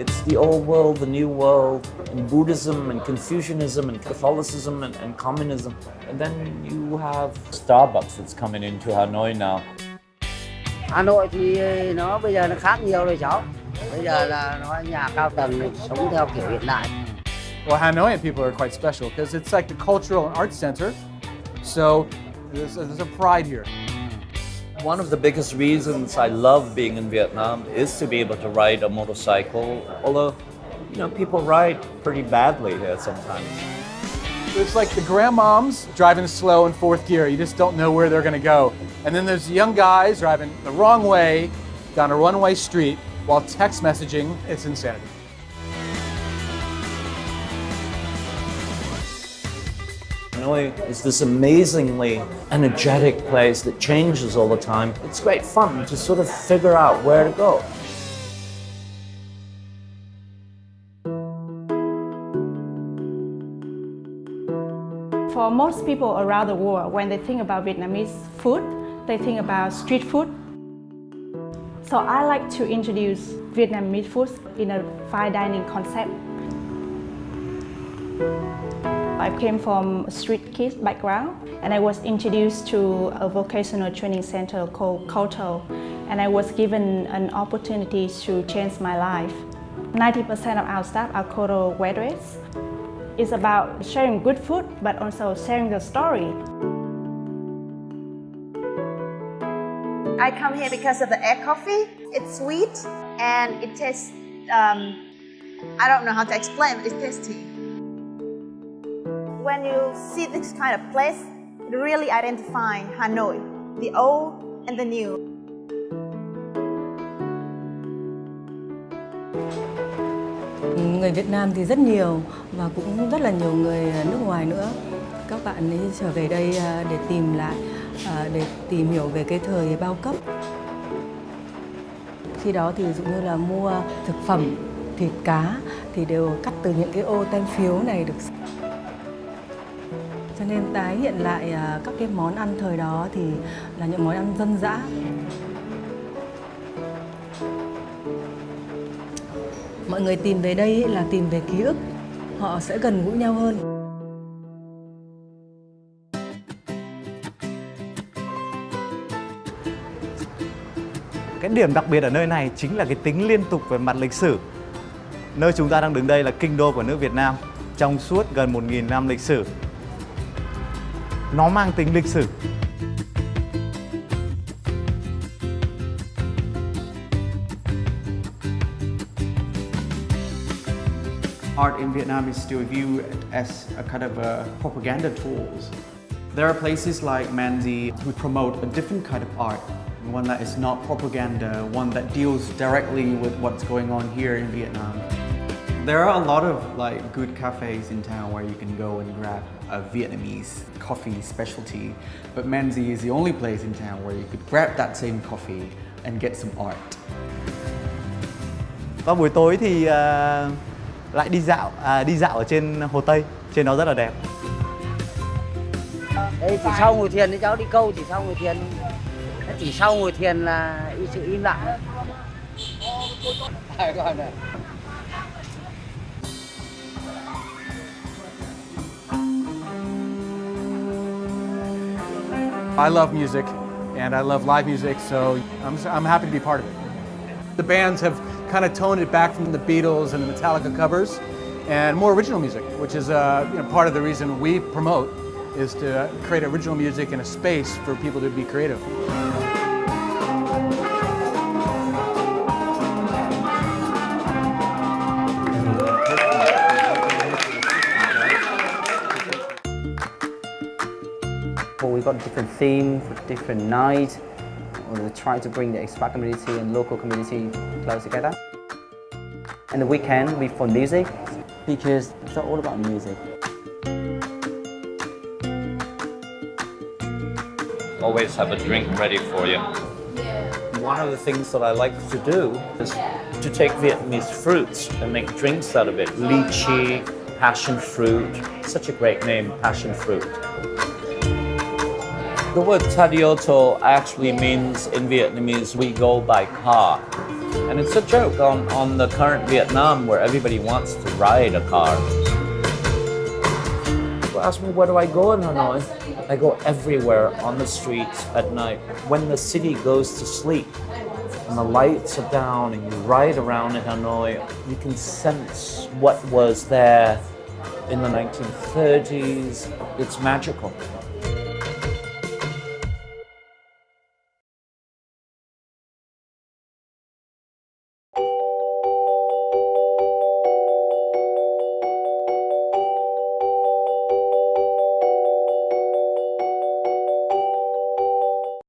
It's the old world, the new world, and Buddhism and Confucianism and Catholicism and communism. And then you have Starbucks that's coming into Hanoi now. Hanoi thì nó bây giờ nó khác nhiều rồi cháu. Bây giờ là nó nhà cao tầng sống theo kiểu hiện đại. Well, Hanoi people are quite special because it's like a cultural and art center. So there's a pride here. One of the biggest reasons I love being in Vietnam is to be able to ride a motorcycle, although, you know, people ride pretty badly here sometimes. It's like the grandmoms driving slow in fourth gear. You just don't know where they're going to go. And then there's young guys driving the wrong way down a one-way street while text messaging. It's insanity. Hanoi is this amazingly energetic place that changes all the time. It's great fun to sort of figure out where to go. For most people around the world, when they think about Vietnamese food, they think about street food. So I like to introduce Vietnamese food in a fine dining concept. I came from a street kid background, and I was introduced to a vocational training center called Koto, and I was given an opportunity to change my life. 90% of our staff are Koto graduates. It's about sharing good food, but also sharing the story. I come here because of the egg coffee. It's sweet and it tastes, I don't know how to explain, but it's tasty. When you see this kind of place, it really identifies Hanoi, the old and the new. Người Việt Nam thì rất nhiều và cũng rất là nhiều người nước ngoài nữa. Các bạn ấy trở về đây để tìm lại, để tìm hiểu về cái thời bao cấp. Khi đó thì ví dụ như là mua thực phẩm, thịt cá thì đều cắt từ những cái ô tem phiếu này được. Cho nên tái hiện lại các cái món ăn thời đó thì là những món ăn dân dã. Mọi người tìm về đây là tìm về ký ức, họ sẽ gần gũi nhau hơn. Cái điểm đặc biệt ở nơi này chính là cái tính liên tục về mặt lịch sử. Nơi chúng ta đang đứng đây là kinh đô của nước Việt Nam. Trong suốt gần 1.000 năm lịch sử, nó mang tính lịch sử. Art in Vietnam is still viewed as a kind of a propaganda tools. There are places like Manzi who promote a different kind of art, one that is not propaganda, one that deals directly with what's going on here in Vietnam. There are a lot of like good cafes in town where you can go and grab a Vietnamese coffee specialty, but Manzi is the only place in town where you could grab that same coffee and get some art. Vào buổi tối thì lại đi dạo ở trên Hồ Tây, trên đó rất là đẹp. Đây chỉ sau ngồi thiền thì cháu đi câu, chỉ sau ngồi thiền. Chỉ sau ngồi thiền là sự im lặng. I love music, and I love live music, so I'm happy to be part of it. The bands have kind of toned it back from the Beatles and the Metallica covers, and more original music, which is part of the reason we promote, is to create original music and a space for people to be creative. Well, we've got different themes for different nights. We're trying to bring the expat community and local community close together. And the weekend, we for music, because it's all about music. Always have a drink ready for you. One of the things that I like to do is to take Vietnamese fruits and make drinks out of it. Lychee, passion fruit, such a great name, passion fruit. The word Tadioto actually means in Vietnamese, we go by car. And it's a joke on the current Vietnam where everybody wants to ride a car. People ask me, where do I go in Hanoi? I go everywhere on the streets at night. When the city goes to sleep and the lights are down and you ride around in Hanoi, you can sense what was there in the 1930s. It's magical.